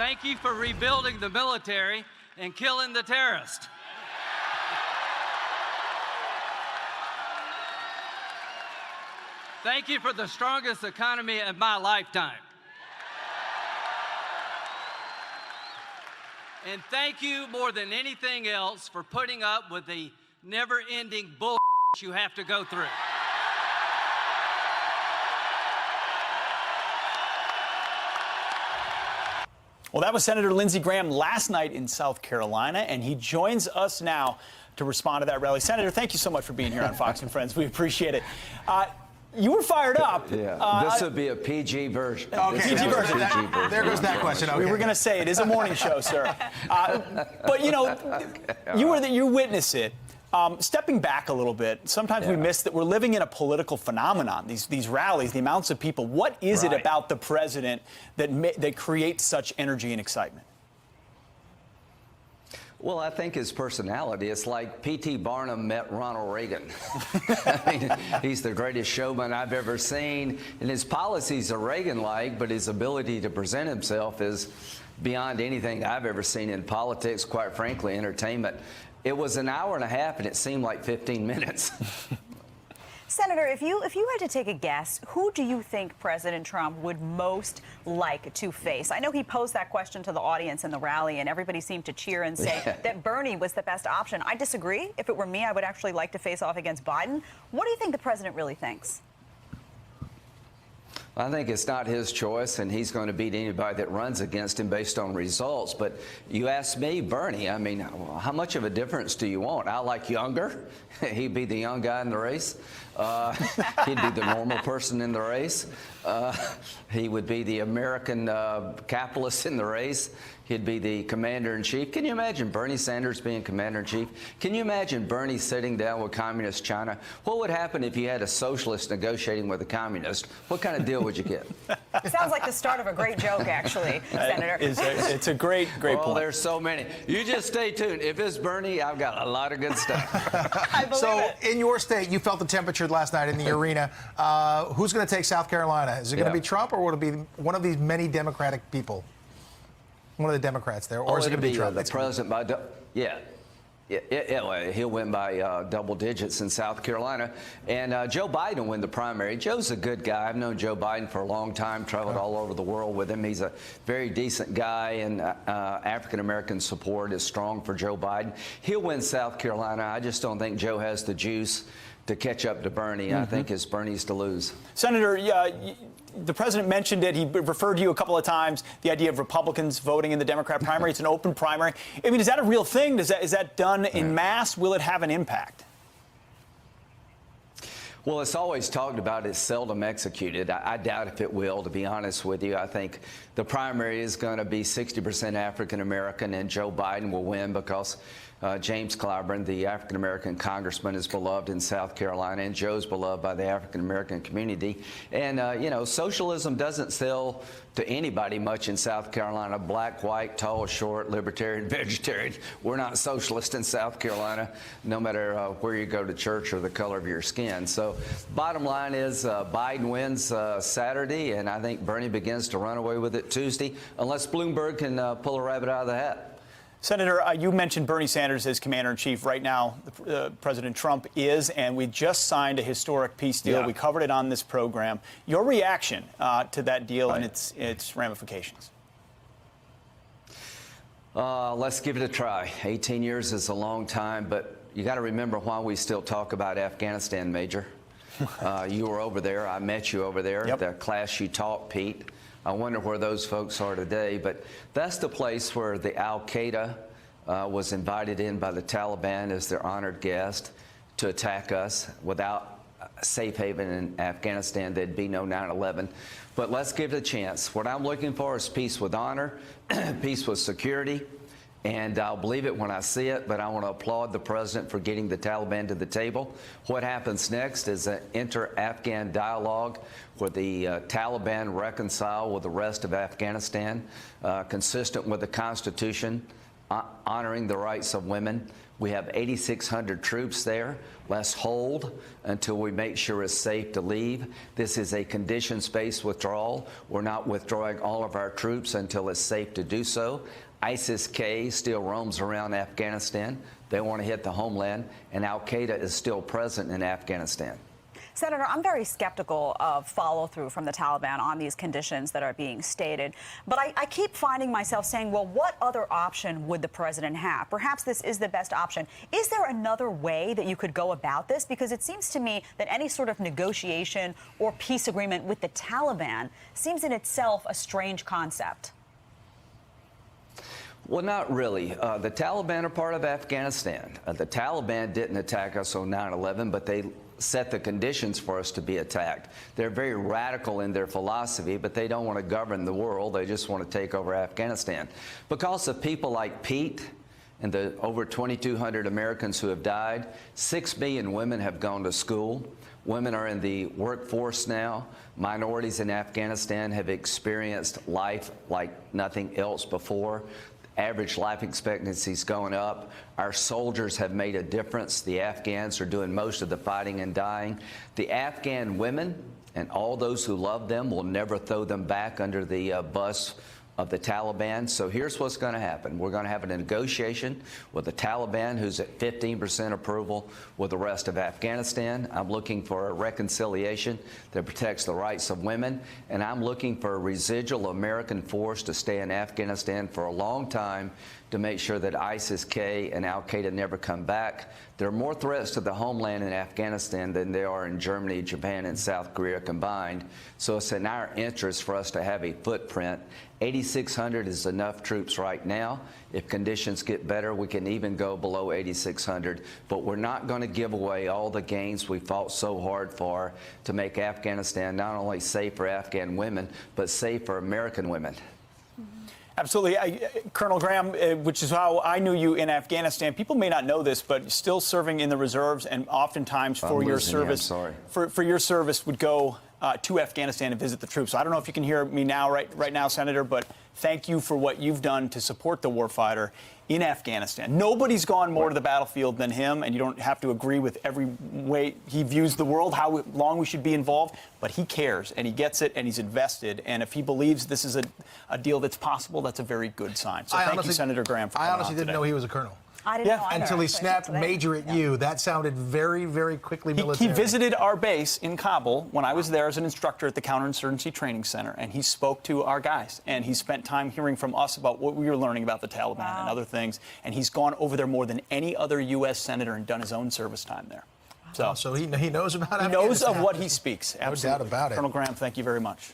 Thank you for rebuilding the military and killing the terrorist. Thank you for the strongest economy of my lifetime. And thank you more than anything else for putting up with the never-ending bull you have to go through. Well, that was Senator Lindsey Graham last night in South Carolina, and he joins us now to respond to that rally. Senator, thank you so much for being here on Fox and Friends. We appreciate it. You were fired up. Yeah, this would be a PG version. Okay, PG version. There goes that question. Okay. We were going to say it is a morning show, sir. But you know, you witness it. Stepping back a little bit, sometimes we miss that we're living in a political phenomenon. These rallies, the amounts of people. What is it about the president that creates such energy and excitement? Well, I think his personality, it's like P.T. Barnum met Ronald Reagan. I mean, he's the greatest showman I've ever seen, and his policies are Reagan-like, but his ability to present himself is beyond anything I've ever seen in politics, quite frankly, entertainment. It was an hour and a half, and it seemed like 15 minutes. Senator, if you had to take a guess, who do you think President Trump would most like to face? I know he posed that question to the audience in the rally, and everybody seemed to cheer and say that Bernie was the best option. I disagree. If it were me, I would actually like to face off against Biden. What do you think the president really thinks? I think it's not his choice, and he's going to beat anybody that runs against him based on results. But you ask me, Bernie, I mean, how much of a difference do you want? I like younger. He'd be the young guy in the race. He'd be the normal person in the race. He would be the American capitalist in the race. He'd be the commander-in-chief. Can you imagine Bernie Sanders being commander-in-chief? Can you imagine Bernie sitting down with communist China? What would happen if you had a socialist negotiating with a communist? What kind of deal would you get? It sounds like the start of a great joke, actually, Senator. It's a great point. Oh, there's so many. You just stay tuned. If it's Bernie, I've got a lot of good stuff. I believe So, in your state, you felt the temperature last night in the arena. Who's going to take South Carolina? Is it going to be Trump, or will it be one of these many Democratic people? One of the Democrats there, or is it going to be Trump? The president by he'll win by double digits in South Carolina, and Joe Biden will win the primary. Joe's a good guy. I've known Joe Biden for a long time, traveled all over the world with him. He's a very decent guy, and African-American support is strong for Joe Biden. He'll win South Carolina. I just don't think Joe has the juice to catch up to Bernie. I think it's Bernie's to lose. Senator, the president mentioned it. He referred to you a couple of times, the idea of Republicans voting in the Democrat primary. It's an open primary. I mean, is that a real thing? Is that done en masse? Will it have an impact? Well, it's always talked about. It's seldom executed. I doubt if it will, to be honest with you. I think the primary is going to be 60% African-American, and Joe Biden will win because James Clyburn, the African-American congressman, is beloved in South Carolina, and Joe's beloved by the African-American community. And, you know, socialism doesn't sell to anybody much in South Carolina. Black, white, tall, short, libertarian, vegetarian. We're not socialist in South Carolina, no matter where you go to church or the color of your skin. So bottom line is Biden wins Saturday, and I think Bernie begins to run away with it Tuesday, unless Bloomberg can pull a rabbit out of the hat. Senator, you mentioned Bernie Sanders as commander-in-chief. Right now, President Trump is, and we just signed a historic peace deal. We covered it on this program. Your reaction to that deal and its ramifications? Let's give it a try. 18 years is a long time, but you got to remember why we still talk about Afghanistan, Major. You were over there. I met you over there. The class you taught, Pete. I wonder where those folks are today, but that's the place where the Al-Qaeda was invited in by the Taliban as their honored guest to attack us. Without a safe haven in Afghanistan, there'd be no 9/11. But let's give it a chance. What I'm looking for is peace with honor, peace with security, and I'll believe it when I see it, but I want to applaud the president for getting the Taliban to the table. What happens next is an inter-Afghan dialogue where the Taliban reconcile with the rest of Afghanistan, consistent with the Constitution, honoring the rights of women. We have 8,600 troops there. Let's hold until we make sure it's safe to leave. This is a conditions-based withdrawal. We're not withdrawing all of our troops until it's safe to do so. ISIS-K still roams around Afghanistan. They want to hit the homeland, and al-Qaeda is still present in Afghanistan. Senator, I'm very skeptical of follow-through from the Taliban on these conditions that are being stated. But I keep finding myself saying, well, what other option would the president have? Perhaps this is the best option. Is there another way that you could go about this? Because it seems to me that any sort of negotiation or peace agreement with the Taliban seems in itself a strange concept. Well, not really. The Taliban are part of Afghanistan. The Taliban didn't attack us on 9/11, but they set the conditions for us to be attacked. They're very radical in their philosophy, but they don't want to govern the world. They just want to take over Afghanistan. Because of people like Pete and the over 2,200 Americans who have died, 6 million women have gone to school. Women are in the workforce now. Minorities in Afghanistan have experienced life like nothing else before. Average life expectancy is going up. Our soldiers have made a difference. The Afghans are doing most of the fighting and dying. The Afghan women and all those who love them will never throw them back under the bus of the Taliban. So here's what's going to happen. We're going to have a negotiation with the Taliban, who's at 15% approval with the rest of Afghanistan. I'm looking for a reconciliation that protects the rights of women, and I'm looking for a residual American force to stay in Afghanistan for a long time to make sure that ISIS-K and al-Qaeda never come back. There are more threats to the homeland in Afghanistan than there are in Germany, Japan, and South Korea combined. So it's in our interest for us to have a footprint. 8,600 is enough troops right now. If conditions get better, we can even go below 8,600. But we're not going to give away all the gains we fought so hard for to make Afghanistan not only safe for Afghan women, but safe for American women. Absolutely. Colonel Graham, which is how I knew you in Afghanistan. People may not know this, but still serving in the reserves and oftentimes for your service, for your service would go to Afghanistan and visit the troops. So I don't know if you can hear me now, right now, Senator, but thank you for what you've done to support the warfighter in Afghanistan. Nobody's gone more to the battlefield than him, and you don't have to agree with every way he views the world, how long we should be involved, but he cares, and he gets it, and he's invested. And if he believes this is a deal that's possible, that's a very good sign. So thank you, Senator Graham, for coming I honestly on didn't today. know he was a colonel. I didn't know either, until he actually, snapped today. major at you. That sounded very, very quickly military. He visited our base in Kabul when I was there as an instructor at the Counterinsurgency Training Center, and he spoke to our guys, and he spent time hearing from us about what we were learning about the Taliban and other things, and he's gone over there more than any other U.S. senator and done his own service time there. So he knows about he knows of Afghanistan. what he speaks. No Absolutely. doubt about it. Colonel Graham, thank you very much.